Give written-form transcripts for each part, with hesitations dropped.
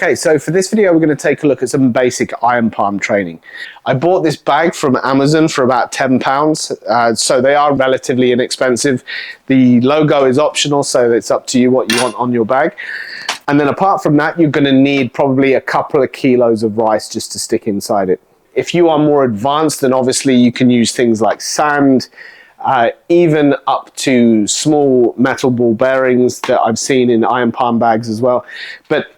Okay, so for this video, we're going to take a look at some basic iron palm training. I bought this bag from Amazon for about £10, so they are relatively inexpensive. The logo is optional, so it's up to you what you want on your bag. And then apart from that, you're going to need probably a couple of kilos of rice just to stick inside it. If you are more advanced, then obviously you can use things like sand, even up to small metal ball bearings that I've seen in iron palm bags as well. But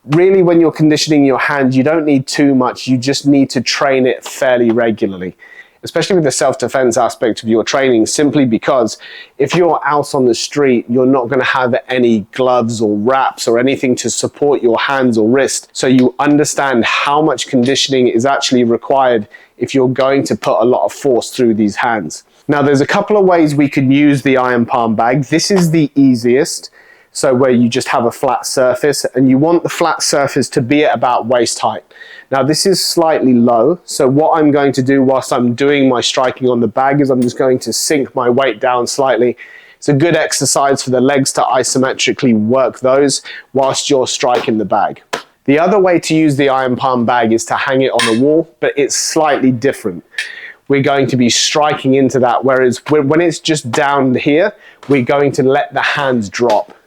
really, when you're conditioning your hand, you don't need too much. You just need to train it fairly regularly, especially with the self-defense aspect of your training, simply because if you're out on the street, you're not going to have any gloves or wraps or anything to support your hands or wrist. So you understand how much conditioning is actually required if you're going to put a lot of force through these hands. Now, there's a couple of ways we can use the iron palm bag. This is the easiest. So where you just have a flat surface, and you want the flat surface to be at about waist height. Now this is slightly low, so what I'm going to do whilst I'm doing my striking on the bag is I'm just going to sink my weight down slightly. It's a good exercise for the legs to isometrically work those whilst you're striking the bag. The other way to use the iron palm bag is to hang it on the wall, but it's slightly different. We're going to be striking into that, whereas when it's just down here, we're going to let the hands drop.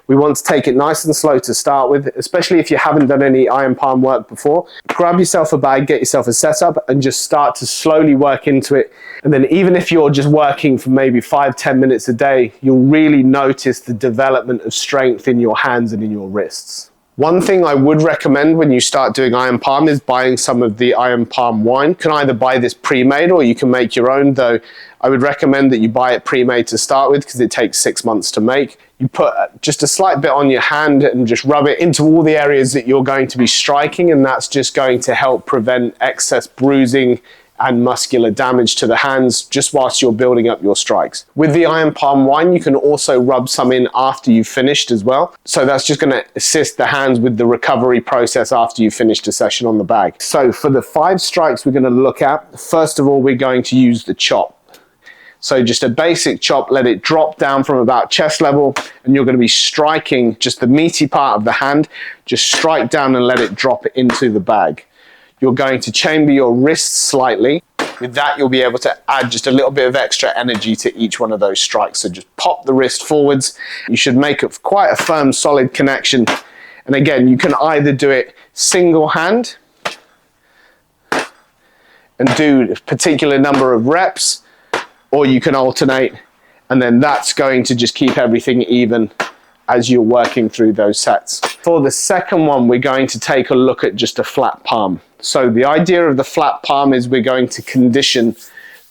We want to take it nice and slow to start with, especially if you haven't done any iron palm work before. Grab yourself a bag, get yourself a setup, and just start to slowly work into it. And then even if you're just working for maybe 5-10 minutes a day, you'll really notice the development of strength in your hands and in your wrists. One thing I would recommend when you start doing iron palm is buying some of the iron palm wine. You can either buy this pre-made or you can make your own, though I would recommend that you buy it pre-made to start with because it takes 6 months to make. You put just a slight bit on your hand and just rub it into all the areas that you're going to be striking, and that's just going to help prevent excess bruising and muscular damage to the hands just whilst you're building up your strikes. With the iron palm wine, you can also rub some in after you've finished as well. So that's just going to assist the hands with the recovery process after you've finished a session on the bag. So for the 5 strikes we're going to look at, first of all, we're going to use the chop. So just a basic chop, let it drop down from about chest level, and you're going to be striking just the meaty part of the hand. Just strike down and let it drop into the bag. You're going to chamber your wrists slightly. With that, you'll be able to add just a little bit of extra energy to each one of those strikes. So just pop the wrist forwards. You should make quite a firm, solid connection. And again, you can either do it single hand and do a particular number of reps, or you can alternate, and then that's going to just keep everything even as you're working through those sets. For the second one, we're going to take a look at just a flat palm. So the idea of the flat palm is we're going to condition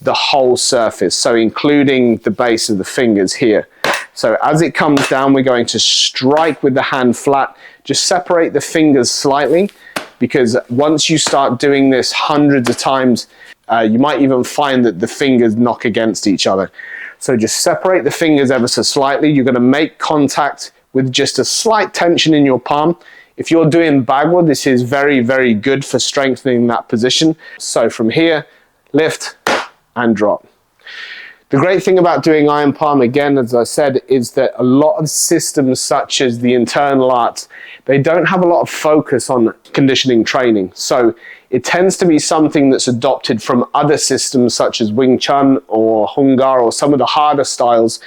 the whole surface, so including the base of the fingers here. So as it comes down, we're going to strike with the hand flat, just separate the fingers slightly, because once you start doing this hundreds of times, you might even find that the fingers knock against each other. So just separate the fingers ever so slightly. You're going to make contact with just a slight tension in your palm. If you're doing backward, this is very, very good for strengthening that position. So from here, lift and drop. The great thing about doing iron palm, again, as I said, is that a lot of systems such as the internal arts, they don't have a lot of focus on conditioning training. So it tends to be something that's adopted from other systems such as Wing Chun or Hungar or some of the harder styles,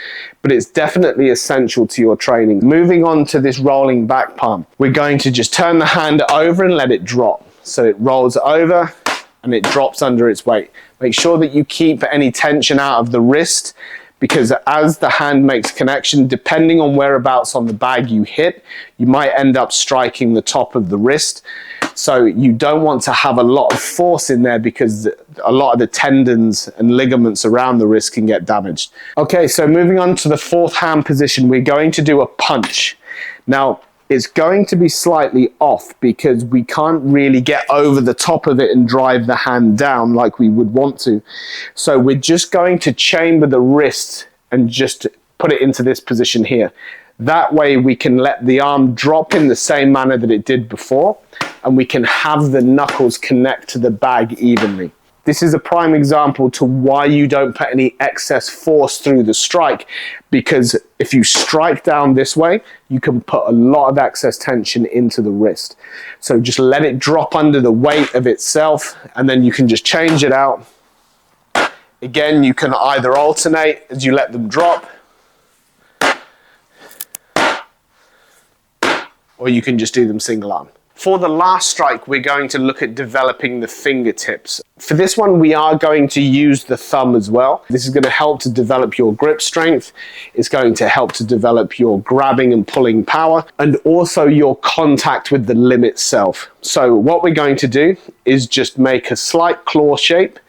but it's definitely essential to your training. Moving on to this rolling back palm, we're going to just turn the hand over and let it drop. So it rolls over and it drops under its weight. Make sure that you keep any tension out of the wrist, because as the hand makes connection, depending on whereabouts on the bag you hit, you might end up striking the top of the wrist. So you don't want to have a lot of force in there, because a lot of the tendons and ligaments around the wrist can get damaged. Okay, so moving on to the 4th hand position, we're going to do a punch. Now, it's going to be slightly off because we can't really get over the top of it and drive the hand down like we would want to. So we're just going to chamber the wrist and just put it into this position here. That way we can let the arm drop in the same manner that it did before, and we can have the knuckles connect to the bag evenly. This is a prime example to why you don't put any excess force through the strike, because if you strike down this way, you can put a lot of excess tension into the wrist. So just let it drop under the weight of itself, and then you can just change it out. Again, you can either alternate as you let them drop, or you can just do them single arm. For the last strike, we're going to look at developing the fingertips. For this one, we are going to use the thumb as well. This is going to help to develop your grip strength. It's going to help to develop your grabbing and pulling power, and also your contact with the limb itself. So what we're going to do is just make a slight claw shape,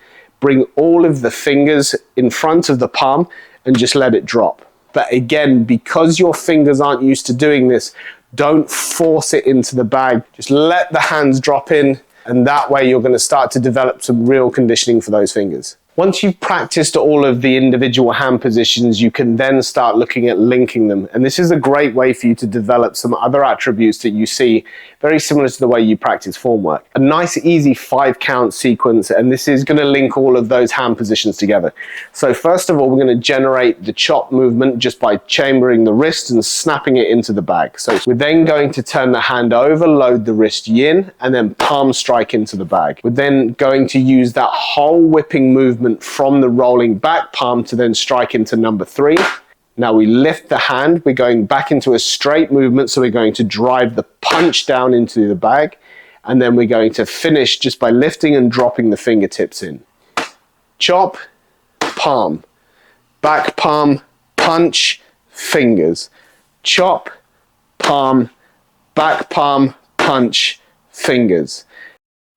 bring all of the fingers in front of the palm, and just let it drop. But again, because your fingers aren't used to doing this, don't force it into the bag. Just let the hands drop in, and that way you're going to start to develop some real conditioning for those fingers. Once you've practiced all of the individual hand positions, you can then start looking at linking them. And this is a great way for you to develop some other attributes that you see very similar to the way you practice form work. A nice, easy 5-count sequence, and this is going to link all of those hand positions together. So first of all, we're going to generate the chop movement just by chambering the wrist and snapping it into the bag. So we're then going to turn the hand over, load the wrist yin, and then palm strike into the bag. We're then going to use that whole whipping movement from the rolling back palm to then strike into number 3. Now we lift the hand, we're going back into a straight movement, so we're going to drive the punch down into the bag, and then we're going to finish just by lifting and dropping the fingertips in. Chop, palm, back palm, punch, fingers. Chop, palm, back palm, punch, fingers.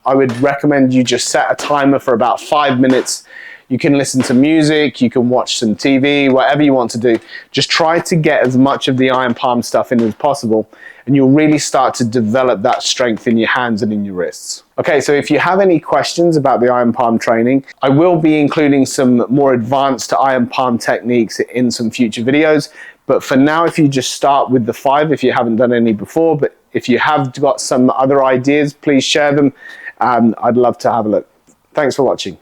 I would recommend you just set a timer for about 5 minutes. You can listen to music, you can watch some TV, whatever you want to do. Just try to get as much of the iron palm stuff in as possible, and you'll really start to develop that strength in your hands and in your wrists. Okay, so if you have any questions about the iron palm training, I will be including some more advanced iron palm techniques in some future videos. But for now, if you just start with the 5, if you haven't done any before, but if you have got some other ideas, please share them. I'd love to have a look. Thanks for watching.